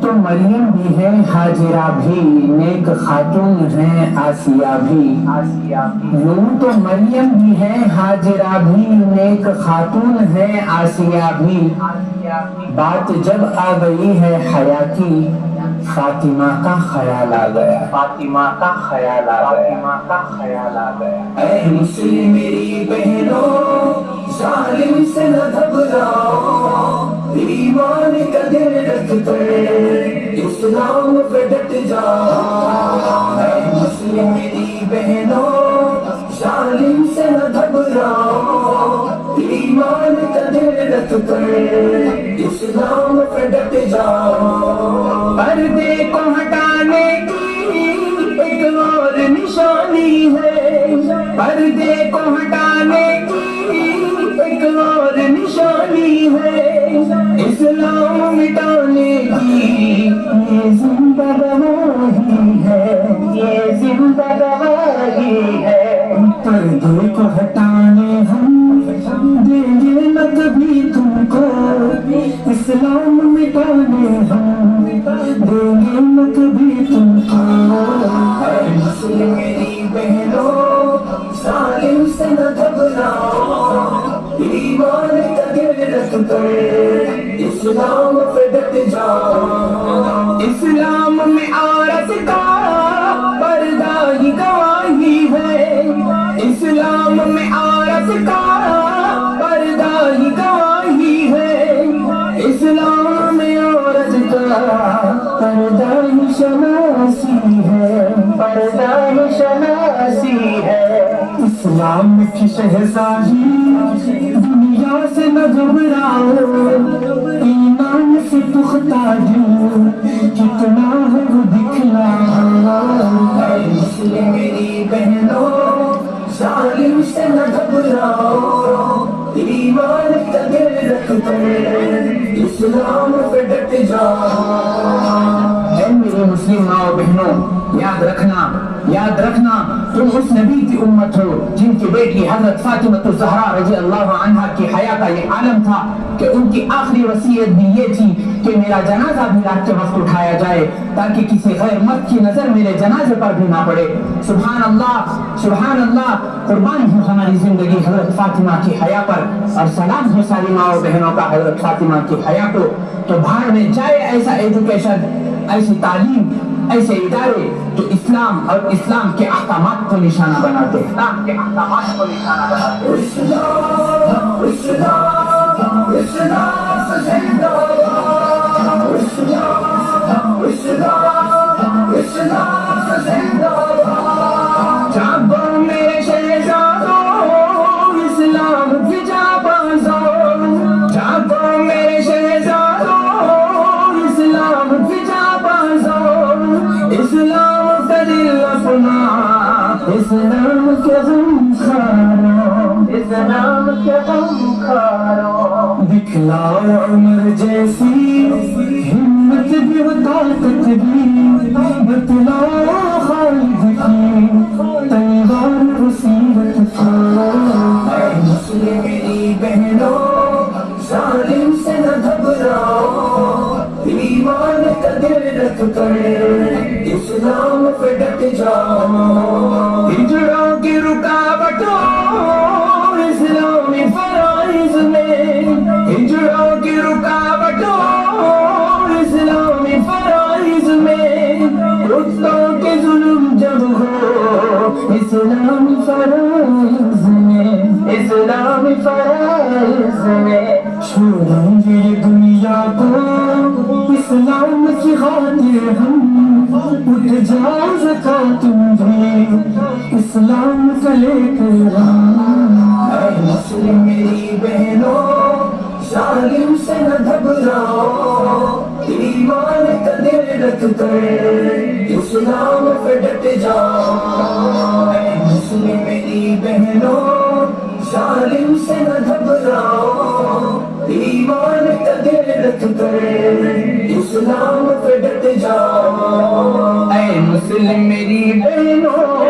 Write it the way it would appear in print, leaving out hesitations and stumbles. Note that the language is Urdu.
تو مریم بھی ہے حاجرہ بھی، نیک خاتون ہیں آسیہ بھی۔ یوں تو مریم بھی ہے حاجرہ بھی، نیک خاتون ہے آسیہ بھی۔ بات جب آ گئی ہے حیا کی، فاطمہ کا خیال آ گیا، فاطمہ کا خیال آ گیا، فاطمہ کا خیال آ گیا۔ اے مسلم میری بہنوں، ظالم سے نہ گھبراؤ، ایمان کا دل رکھ کر اسلام پہ ڈٹ جاؤ۔ اے مسلم میری بہنوں، ظالم سے نہ گھبراؤ، ایمان کا دل رکھ کر اسلام پہ ڈٹ جاؤ۔ پردے کو ہٹانے کی ایک اور نشانی ہے، پردے کو ہٹانے کی ایک اور نشانی ہے، اسلام مٹانے کی یہ زندہ گواہی ہے، یہ زندہ گواہی ہے۔ پردے کو ہٹانے ہم دیں گے نہ کبھی تم کو، اسلام مٹانے ہم دیں گے نہ کبھی تم کو۔ اے مسلم میری بہنوں، ظالم سے نہ گھبراؤ، ایمان کا دل رکھ کر اسلام پہ ڈٹ جاؤ۔ اسلام میں عورت کا پردہ ہی گواہی ہے، اسلام میں عورت کا پردہ ہی گواہی ہے، اسلام میں عورت کا پردہ ہی شناسی ہے، پردہ ہی شناسی ہے۔ اسلام کی شہزادی دنیا سے نہ گھبراؤ، ایمان سے پختہ دل کتنا ہے وہ دکھلاؤ۔ اے مسلم میری بہنوں، ظالم سے نہ گھبراؤ، ایمان کا دل رکھ کر اسلام پہ ڈٹ جاؤ۔ اے میرے مسلم ماں و بہنوں، یاد رکھنا، یاد رکھنا، تم اس نبی کی امت ہو جن کی بیٹی حضرت فاطمہ الزہرا رضی اللہ عنہا کی حیا کا یہ عالم تھا کہ ان کی آخری وصیت بھی یہ تھی کہ میرا جنازہ بھی رات کے وقت اٹھایا جائے تاکہ کسی غیر مرد کی نظر میرے جنازے پر بھی نہ پڑے۔ سبحان اللہ، سبحان اللہ، قربان ہو ہماری زندگی حضرت فاطمہ کی حیا پر، اور سلام ہو ساری ماں و بہنوں کا حضرت فاطمہ کی حیا کو۔ تو بھاڑ میں جائے ایسا ایجوکیشن، ایسی تعلیم، ایسے ادارے جو اسلام اور اسلام کے احکامات کو نشانہ بناتے، اسلام کے احکامات کو نشانہ بناتے۔ اسلام، اسلام، اسلام زندہ باد، اسلام، اسلام، اسلام زندہ باد۔ جاگو میرے شہزادوں، اسلام کی جانبازوں، جاگو میرے شہزادوں، اسلام کی جانبازوں، اسلام کا دل اپنا، اسلام کے غم خاروں، اسلام کے غم خاروں۔ دکھلاؤ عمر جیسی ہمت بھی و طاقت بھی، بتلاؤ خالد کی تلوار و سیرت کو۔ اے مسلم میری بہنوں، ظالم سے نہ گھبراؤ، ایمان کا دل رکھ کر اسلام پہ ڈٹ جاؤ۔ ہجڑوں کی رکاوٹوں اسلامی فرائض میں، ہجڑوں کی رکاوٹوں اسلامی فرائض میں، کتوں کے ظلم جب ہو اسلامی فرائض میں، اسلامی فرائض میں۔ چھوڑیں گے دنیا کو اسلام کی خاطر ہم، اٹھ جاؤ زکوٰۃ تم بھی اسلام کا لے کر ہم۔ اے مسلم میری بہنوں، ظالم سے نہ گھبراؤ، ایمان کا دل رکھ کر اسلام پہ ڈٹ جاؤ۔ اے مسلم میری بہنوں، ظالم سے نہ گھبراؤ، ایمان کا دل رکھ کر اسلام پہ ڈٹ جاؤ۔ اے مسلم میری بہنوں،